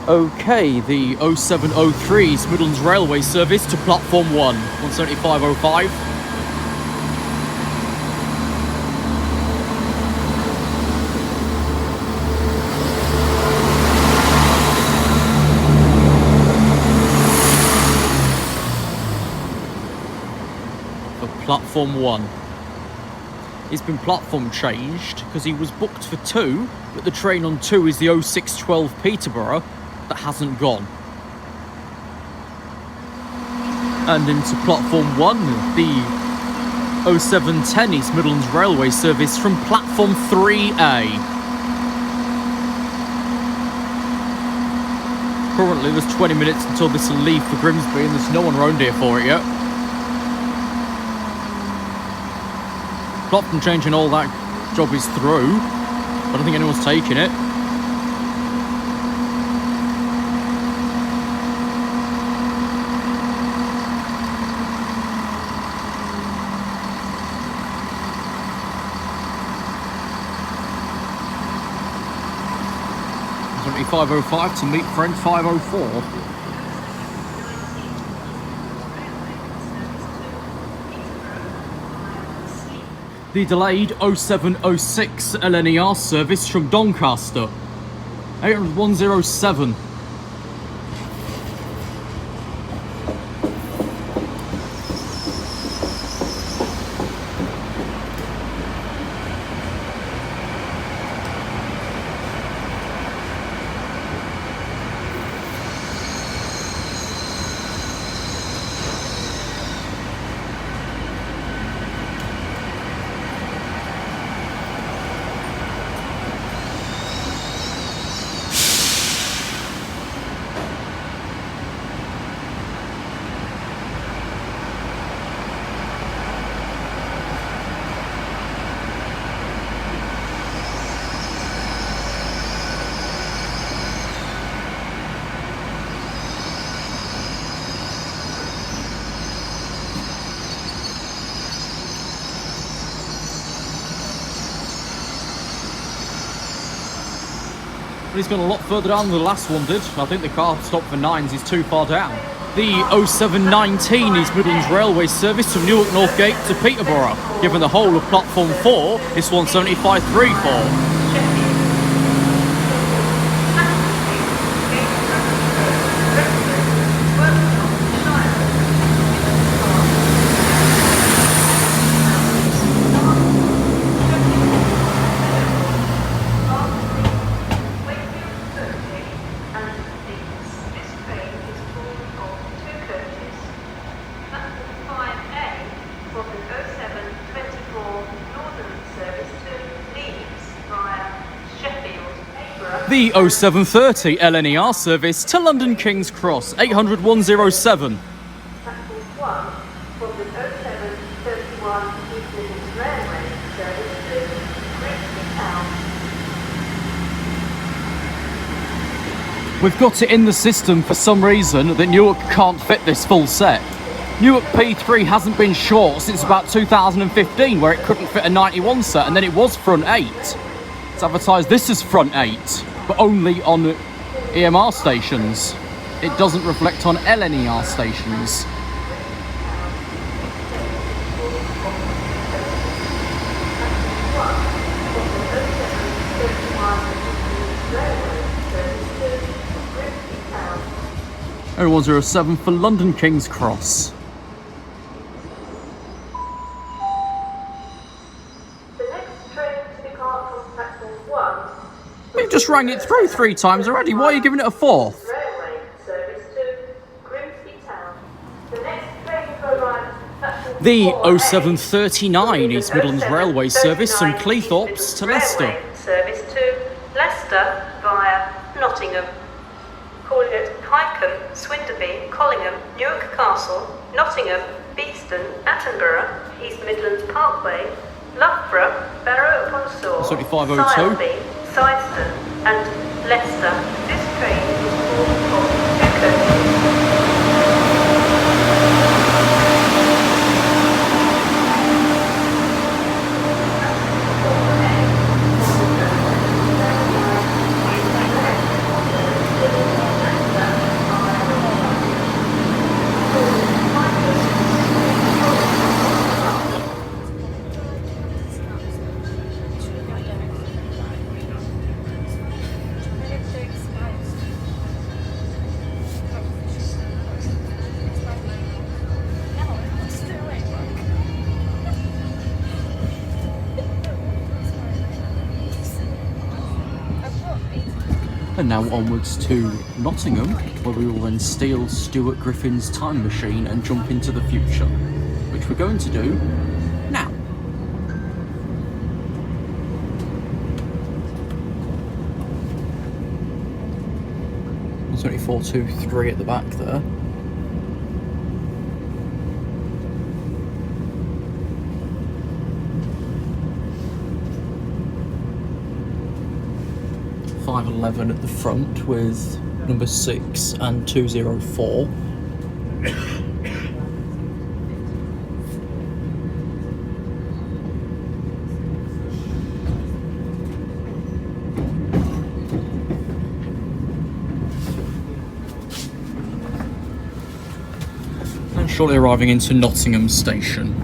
Okay, the 0703 East Midlands Railway service to platform 1, 175.05. For platform 1. He's been platform changed because he was booked for 2, but the train on 2 is the 0612 Peterborough that hasn't gone. And into platform 1, the 0710 East Midlands Railway service from platform 3A. Currently there's 20 minutes until this will leave for Grimsby and there's no one around here for it yet. Platform change and all that job is through. I don't think anyone's taking it. It's 5:05 to meet friend 5:04. The delayed 0706 LNER service from Doncaster, 80107. He's gone a lot further down than the last one did. I think the car stopped for 9s is too far down. The 0719 East Midlands Railway service from Newark Northgate to Peterborough. Given the whole of platform 4, it's 175.34. The 0730 LNER service to London King's Cross, 800-107. We've got it in the system for some reason that Newark can't fit this full set. Newark P3 hasn't been short since about 2015 where it couldn't fit a 91 set and then it was front 8. It's advertised this is front 8. But only on EMR stations. It doesn't reflect on LNER stations. Oh, 107 for London King's Cross. We've just rang it through 3 times already. Why are you giving it a 4th? The 0739 East Midlands Railway service from Cleethorpes to Leicester. Service to Leicester via Nottingham. Calling at Hinckley, Swinderby, Collingham, Newark Castle, Nottingham, Beeston, Attenborough, East Midlands Parkway, Loughborough, Barrow upon Soar, Sileby, Sideston and Leicester. This train is for 2 coaches. And now onwards to Nottingham, where we will then steal Stuart Griffin's time machine and jump into the future, which we're going to do now. There's only 423 at the back there. .511 at the front with number 6 and 204. And shortly arriving into Nottingham Station.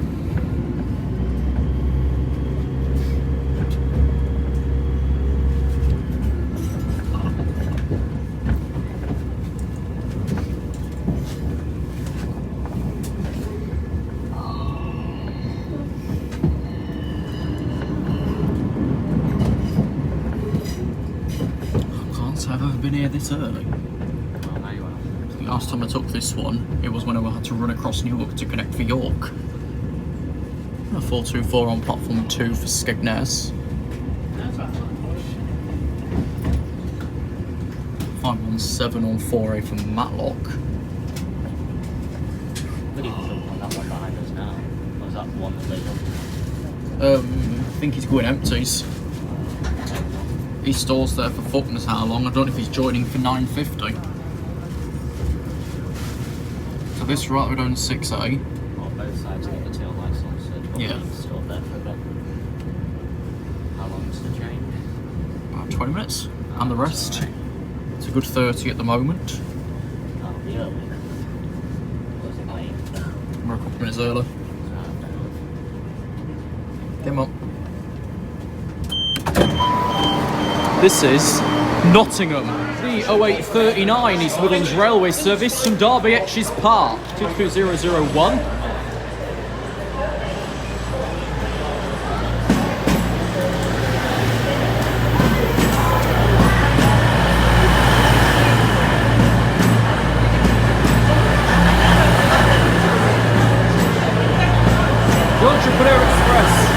I've ever been here this early. The last time I took this one, it was when I had to run across Newark to connect for York. A 424 on platform 2 for Skegness. 517 on 4A for Matlock. What do you think on that one behind us now? Or is that one that laid up? I think he's going empties. He stores there for fuck knows how long. I don't know if he's joining for 9.50. So this right, we're doing 6A. Well, both sides of the tail lights on, so it's yeah. Stored there for a bit. How long's the train? About 20 minutes. And the rest. It's a good 30 at the moment. That'll be early. Was it late? We're a couple of minutes early. Come on. This is Nottingham. The 0839 East Midlands Railway Service from Derby Etches Park, 22001. The Entrepreneur Express.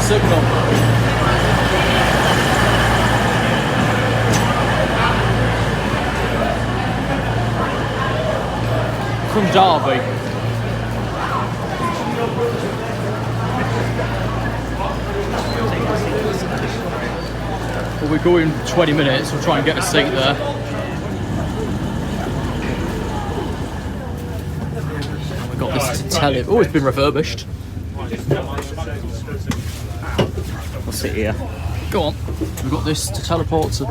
Signal. From Derby. Well, we're going 20 minutes, we'll try and get a seat there. And we got this to tell it. Oh, it's been refurbished. We'll sit here. Go on. We've got this to teleport to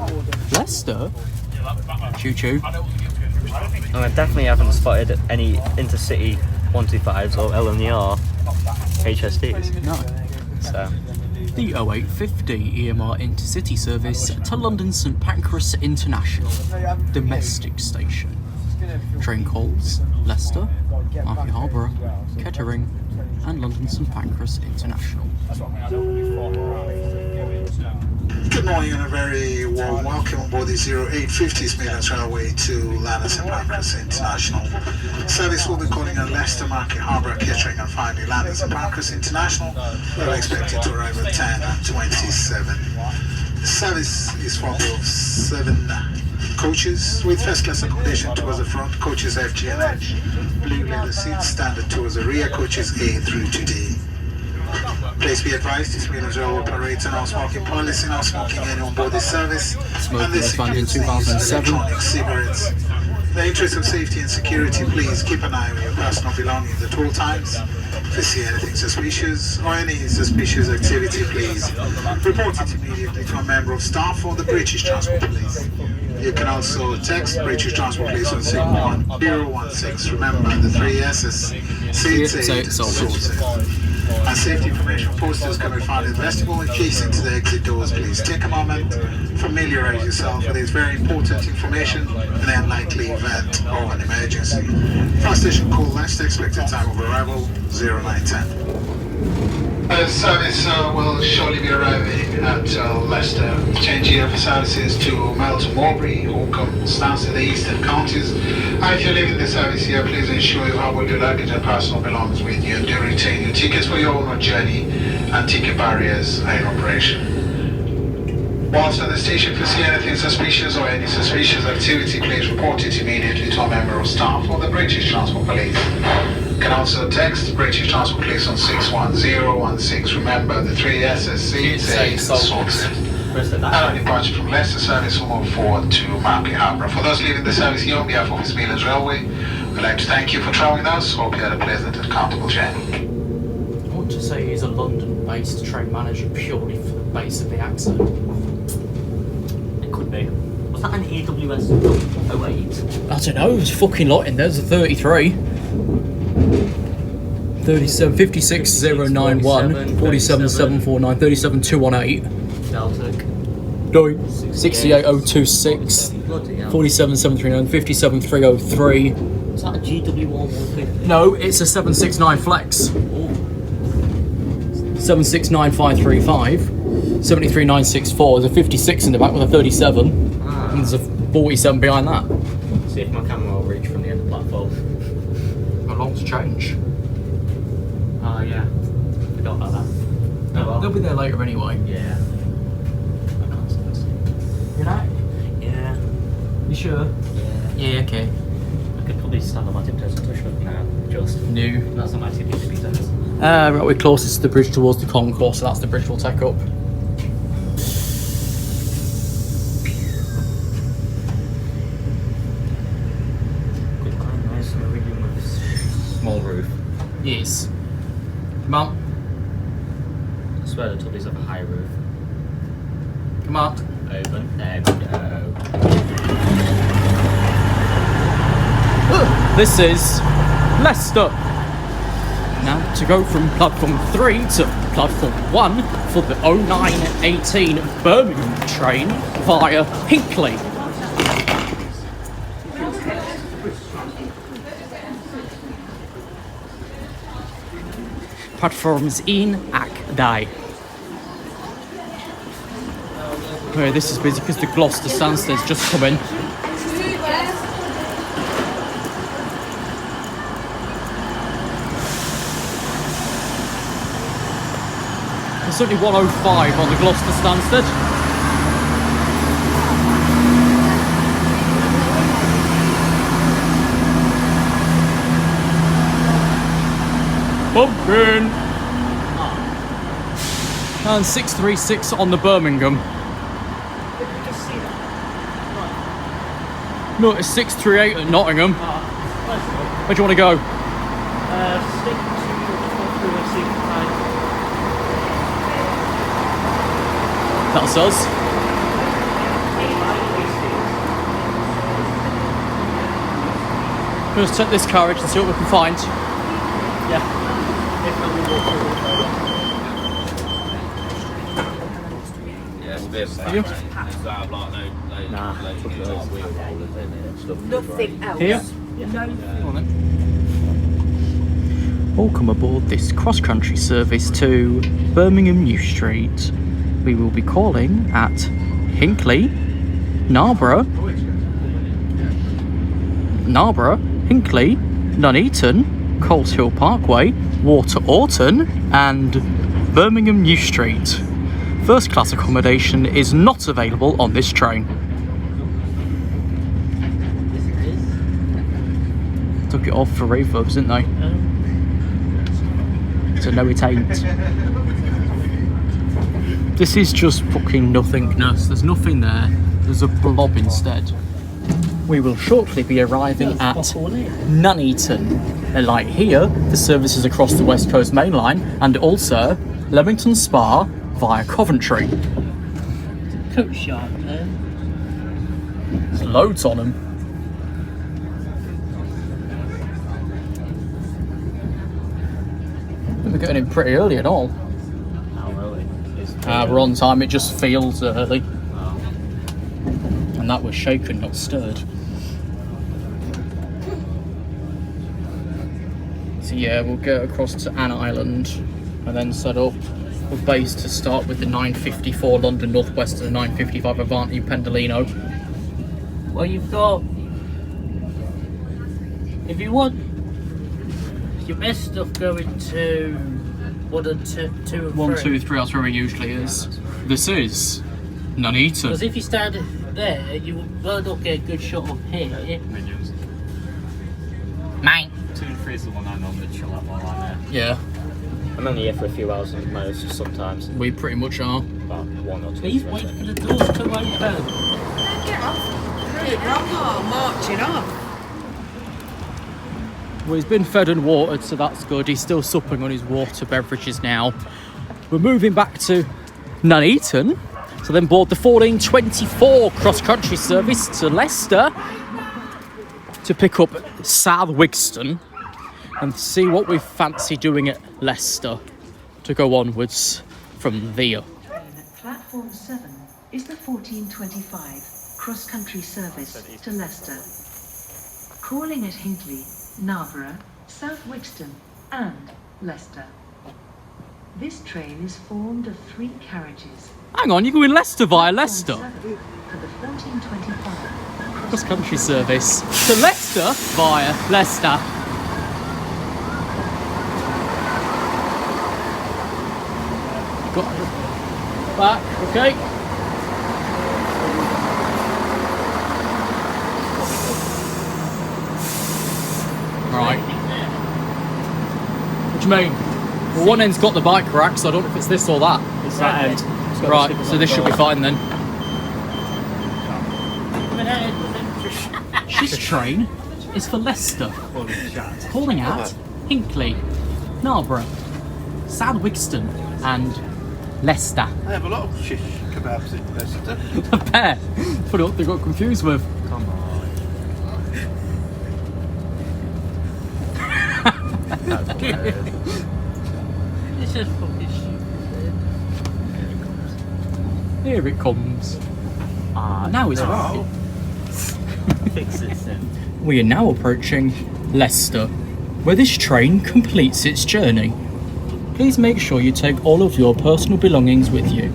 Leicester. Choo choo. And I definitely haven't spotted any Intercity 125s or LNER HSDs. No. So. The 0850 EMR Intercity service to London St Pancras International domestic station. Train calls Leicester, Narborough, Kettering, and London St Pancras International. Good morning and a very warm welcome on board the 0850 Midlands Railway to London St Pancras International. Service will be calling at Leicester, Market Harbour, Kettering, and finally London St Pancras International. We're expected to arrive at 10:27. The service is formed of 7 coaches with first class accommodation towards the front, coaches F, G and H, blue leather seats, standard towards the rear, coaches A through to D. Please be advised, this Midlands Rail operates an non-smoking policy, no smoking any on board this service, and this includes the use of electronic cigarettes. In the interest of safety and security, please keep an eye on your personal belongings at all times. If you see anything suspicious or any suspicious activity, please report it immediately to a member of staff or the British Transport Police. You can also text British Transport Police on 61016. Remember the 3 S's. See it, sorted. And safety information posters can be found in the vestibule adjacent to the exit doors. Please take a moment, familiarize yourself with this very important information in the unlikely event of an emergency. Fast station call Leicester, expected time of arrival 0910. The service will shortly be arriving at Leicester. Change here for services to Melton, Mowbray, Holcombe, Stansted, the Eastern counties. And if you're leaving the service here, please ensure you have all your luggage and personal belongings with you. Do retain your tickets for your own journey, and ticket barriers are in operation. Whilst at the station, if you see anything suspicious or any suspicious activity, please report it immediately to a member of staff or the British Transport Police. You can also text British Transport Police on 61016. Remember, the 3 SSC say sorted. Our departure from Leicester service will move forward to Market Harborough. For those leaving the service here on behalf of His Midlands Railway, we'd like to thank you for travelling with us. Hope you had a pleasant and comfortable journey. I want to say he's a London-based train manager purely for the base of the accent. It could be. Was that an AWS 08? I don't know, there's a fucking lot in there. There's a 33. 37, 56, 091, 47, 749, 37, 218. Delta. 68026, 47, 739, 57, 303. Is that a GW150? No, it's a 769 Flex. 769535, 73964. There's a 56 in the back with a 37. And there's a 47 behind that. See if my camera will reach from the end of the platform. Got long to change. Oh yeah, forgot about that. Oh, well. They'll be there later anyway. Yeah. I can't see this. You know? Yeah. You sure? Yeah. Yeah, okay. I could probably stand on my tiptoes and touch it now. Just. No. That's not my tippy toes. Right, we're closest to the bridge towards the concourse, so that's the bridge we'll take up. Good, quite nice meridian with this small roof. Yes. Come on. I swear the Tubbies have a high roof. Come on. Open. There we go. This is Leicester. Now to go from platform 3 to platform 1 for the 0918 Birmingham train via Hinckley. Platforms in Akdai. Okay, this is busy because the Gloucester Stansted just come in. There's only 105 on the Gloucester Stansted. Bumping! And 636 on the Birmingham. No, it's 638 at Nottingham. Where do you want to go? Stick to That's us. Let's take this carriage and see what we can find. Yeah. Nothing else. Here? Welcome aboard this cross-country service to Birmingham New Street. We will be calling at Hinckley, Narborough, Hinckley, Nuneaton, Coles Hill Parkway, Water Orton and Birmingham New Street. First class accommodation is not available on this train. Took it off for reverbs, didn't they? So no, it ain't. This is just fucking nothingness. There's nothing there. There's a blob instead. We will shortly be arriving at Nuneaton. And like here, the service is across the West Coast Main Line and also Leamington Spa via Coventry. Coat shop there. There's loads on them. We've getting in pretty early and all. How early? We're on time, it just feels early. Oh. And that was shaken, not stirred. So yeah, we'll go across to Ann Island and then set up a base to start with the 954 London North Western and 955 Avanti Pendolino. Well, you've got, if you want your best stuff going to 1 and 2 and 3. 1, 2, 3, that's where it usually is. This is Nuneaton. Because if you stand there, you will not get a good shot of here. Minions. Mate. 2 and 3 is the one I normally chill out while I'm there. Yeah, I'm only here for a few hours at most, sometimes. we pretty much are. About 1 or 2. Please wait for the doors to open. Marching on. Well, he's been fed and watered, so that's good. He's still supping on his water beverages now. We're moving back to Nuneaton, so then board the 1424 cross-country service to Leicester to pick up South Wigston and see what we fancy doing at Leicester to go onwards from there. At platform 7 is the 1425 cross-country service to Leicester. Calling at Hinckley, Narborough, South Wigston and Leicester. This train is formed of 3 carriages. Hang on, you're going Leicester via Leicester? Platform 7 for the 1425 Cross-country service to Leicester via Leicester. Got back, okay. Right. What do you mean? Well, one end's got the bike rack, so I don't know if it's this or that. It's that end. Right, so this should be fine then. This train is for Leicester. Calling at Hinckley, Narborough, South Wigston and Leicester. I have a lot of shish kebabs in Leicester. A pair. Put it up, they got confused with. Come on. That's hilarious. This is fucking stupid. Here it comes. Now it's right. Fix it then. We are now approaching Leicester, where this train completes its journey. Please make sure you take all of your personal belongings with you.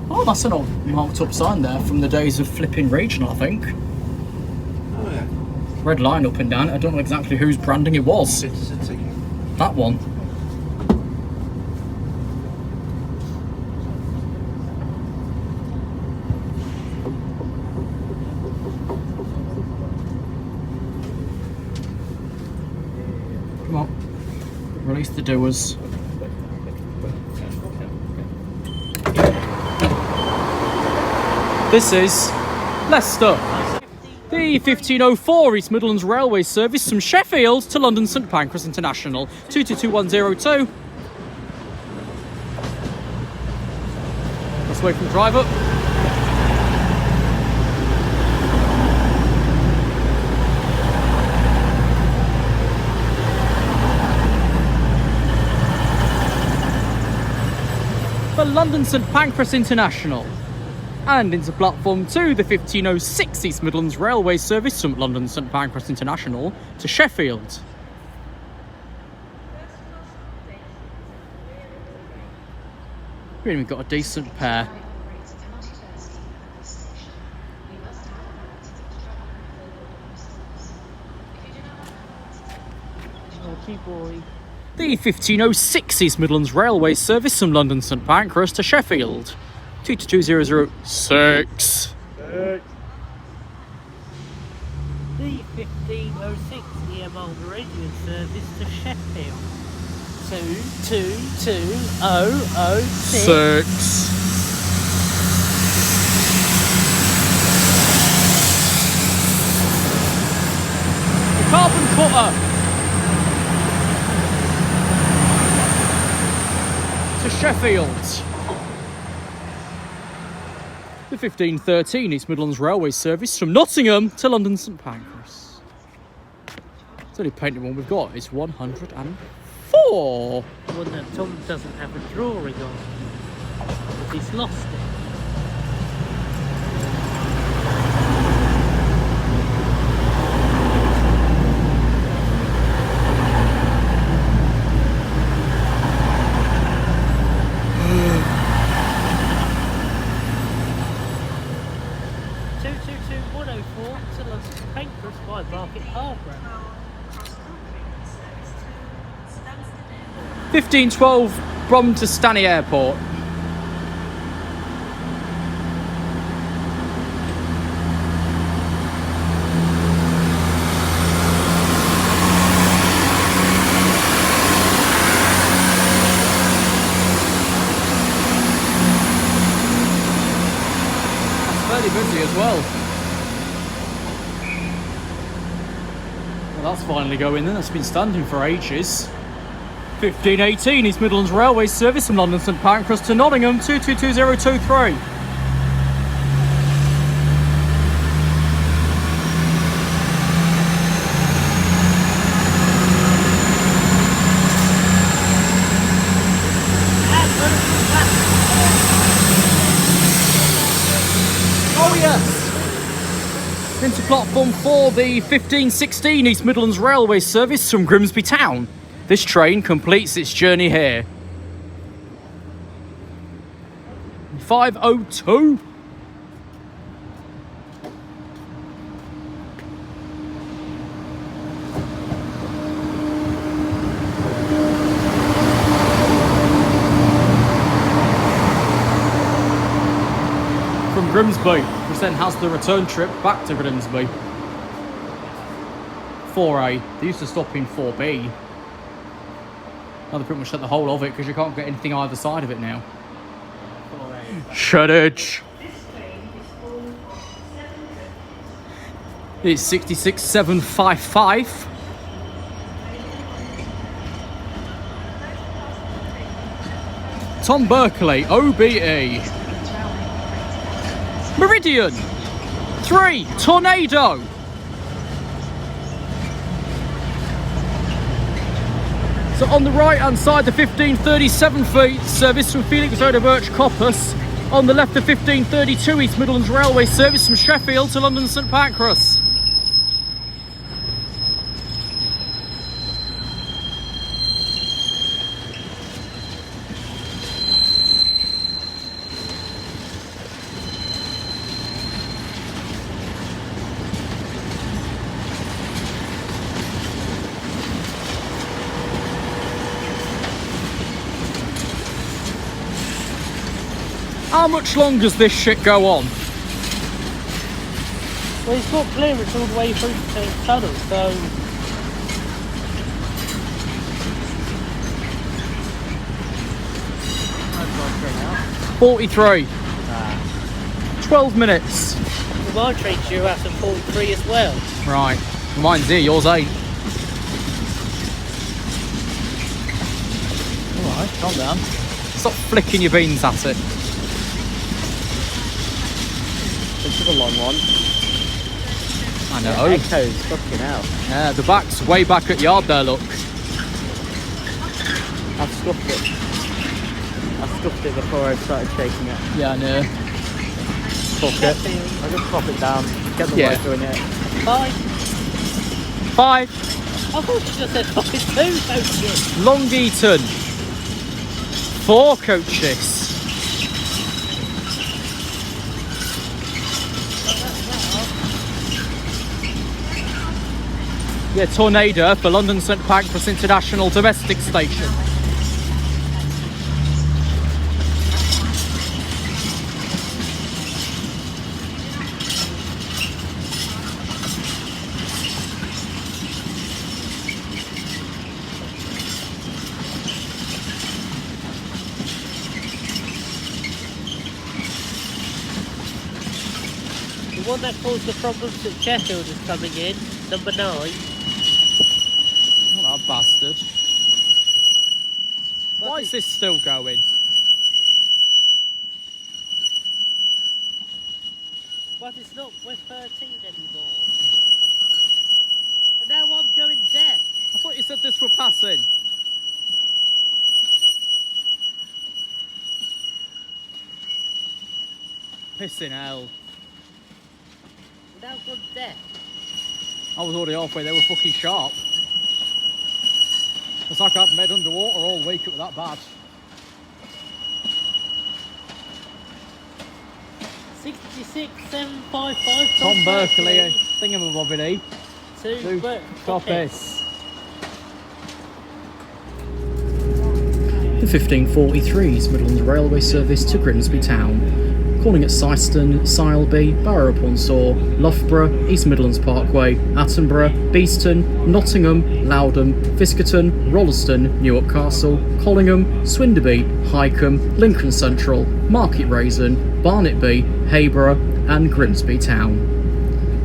Oh, that's an old marked up sign there from the days of flipping regional, I think. Oh yeah. Red line up and down. I don't know exactly whose branding it was. Intercity. That one. Come on. Release the doers. This is Leicester. The 1504 East Midlands Railway service from Sheffield to London St Pancras International, 222102. Let's wait for the driver. For London St Pancras International. And into platform 2, the 1506 East Midlands Railway service from London St Pancras International to Sheffield. Really, we've got a decent pair. The 1506 East Midlands Railway service from London St Pancras to Sheffield. 222006. The 1506 EM Meridian service to Sheffield. 222006. 6. The carbon cutter to Sheffield. The 1513 East Midlands Railway service from Nottingham to London St Pancras. It's only painted one we've got. It's 104. One that Tom doesn't have a drawing on. But he's lost it. To London St Pancras by Market Harbour. 1512 Brom to Stanley Airport. That's fairly busy as well. That's finally going in. That's been standing for ages. 1518 East Midlands Railway service from London St Pancras to Nottingham 222023. Oh yes! Into platform 4, the 1516 East Midlands Railway service from Grimsby town. This train completes its journey here. 5:02. From Grimsby, which then has the return trip back to Grimsby. 4A. They used to stop in 4B. Now they pretty much set the whole of it because you can't get anything either side of it now. Shuttage. It's 66755. Tom Berkeley, OBE. Meridian. 3, Tornado. So on the right hand side, the 1537 feet service from Felix Road Birch Coppice. On the left, the 1532 East Midlands Railway service from Sheffield to London St Pancras. How much longer does this shit go on? Well, it's got clearance all the way through the tunnel, so... Now. 43. 12 minutes. Well, my train's due out at 43 as well. Right. Mine's here, yours ain't. Alright, calm down. Stop flicking your beans at it. This is a long one. I know. Yeah, echoes, fucking hell. Yeah, the back's way back at yard there, look. I've scuffed it. I scuffed it before I started shaking it. Yeah, I know. Fuck it. I'll just pop it down, get the motor in it. 5. 5. I thought you just said fucking 2 coaches. Long Eaton. 4 coaches. Yeah, Tornado for London St Pancras International Domestic Station. The one that caused the problems at Sheffield is coming in, number 9. That bastard. Why is this still going? But it's not West 13 anymore. And now I'm going there. I thought you said this were passing. Pissing hell. Now I'm going there. I was already halfway, they were fucking sharp. It's like I've made underwater all week, it was that bad. 66755. Tom Berkeley, thingamabobbity. Two copies. The 1543's Midlands Railway service to Grimsby Town. Calling at Syston, Sileby, Barrow-upon-Soar, Loughborough, East Midlands Parkway, Attenborough, Beeston, Nottingham, Loudon, Fiskerton, Rolleston, Newark Castle, Collingham, Swinderby, Highcombe, Lincoln Central, Market Raisin, Barnetby, Hayborough and Grimsby Town.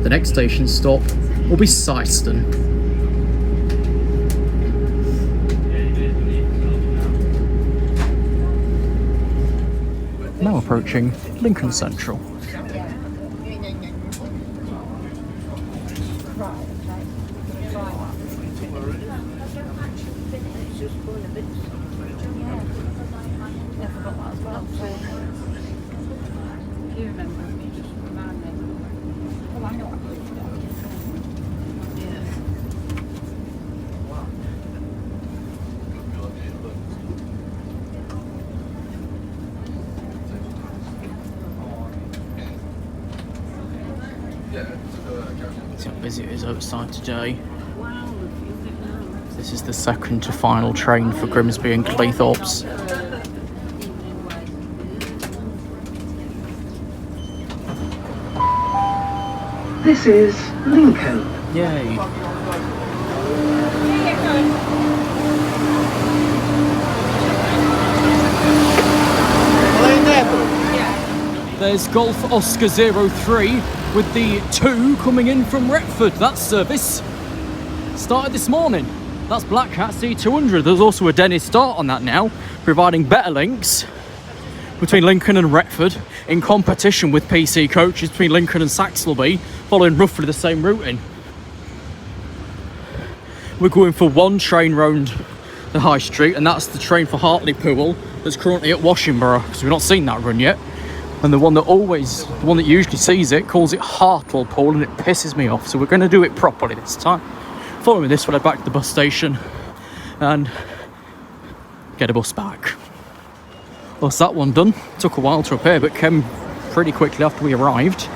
The next station stop will be Syston. Now approaching Lincoln Central. See how busy it is outside today. This is the second to final train for Grimsby and Cleethorpes. This is Lincoln. Yay. There's Golf Oscar 03 with the 2 coming in from Retford. That service started this morning. That's Black Cat C200. There's also a Dennis start on that now, providing better links between Lincoln and Retford in competition with PC coaches between Lincoln and Saxelby, following roughly the same routing. We're going for one train round the High Street, and that's the train for Hartlepool that's currently at Washington, because we've not seen that run yet. And the one that usually sees it calls it Hartlepool, and it pisses me off. So we're going to do it properly this time. Following this, we'll head back to the bus station and get a bus back. That's that one done. Took a while to repair, but came pretty quickly after we arrived.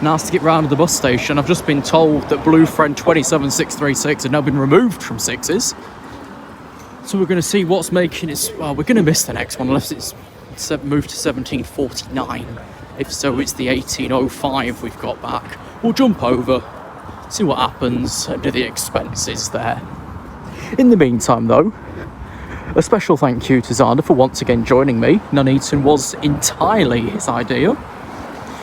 Now to get round to the bus station, I've just been told that Blue Friend 27636 had now been removed from 6s. So we're going to see what's making it. Well, we're going to miss the next one unless it's moved to 1749. If so, it's the 1805 we've got back. We'll jump over, see what happens, and do the expenses there. In the meantime, though, a special thank you to Zander for once again joining me. Nuneaton was entirely his idea,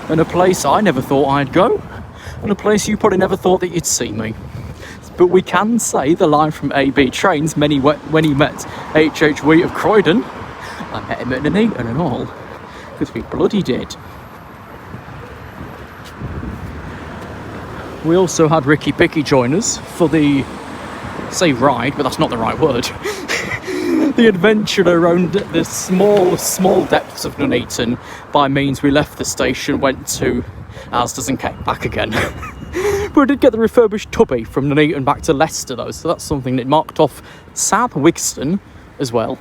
and a place I never thought I'd go, and a place you probably never thought that you'd see me. But we can say the line from AB Trains when he met H.H. Wheat of Croydon. I met him at Nuneaton and all, because we bloody did. We also had Ricky Picky join us for the, say ride, but that's not the right word, the adventure around the small depths of Nuneaton, by means we left the station, went to Asda's and came back again. But we did get the refurbished tubby from Nuneaton back to Leicester though, so that's something that marked off South Wigston as well.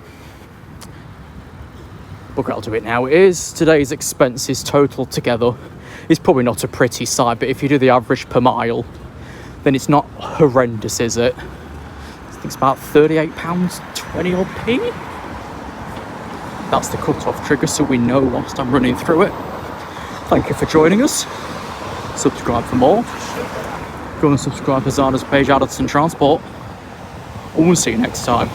But I'll do it now. It is today's expenses total together. It's probably not a pretty sight, but if you do the average per mile, then it's not horrendous, is it? I think it's about £38.20 odd p. That's the cut-off trigger, so we know whilst I'm running through it. Thank you for joining us. Subscribe for more. Go and subscribe to Zander's page, Addison Transport. And we'll see you next time.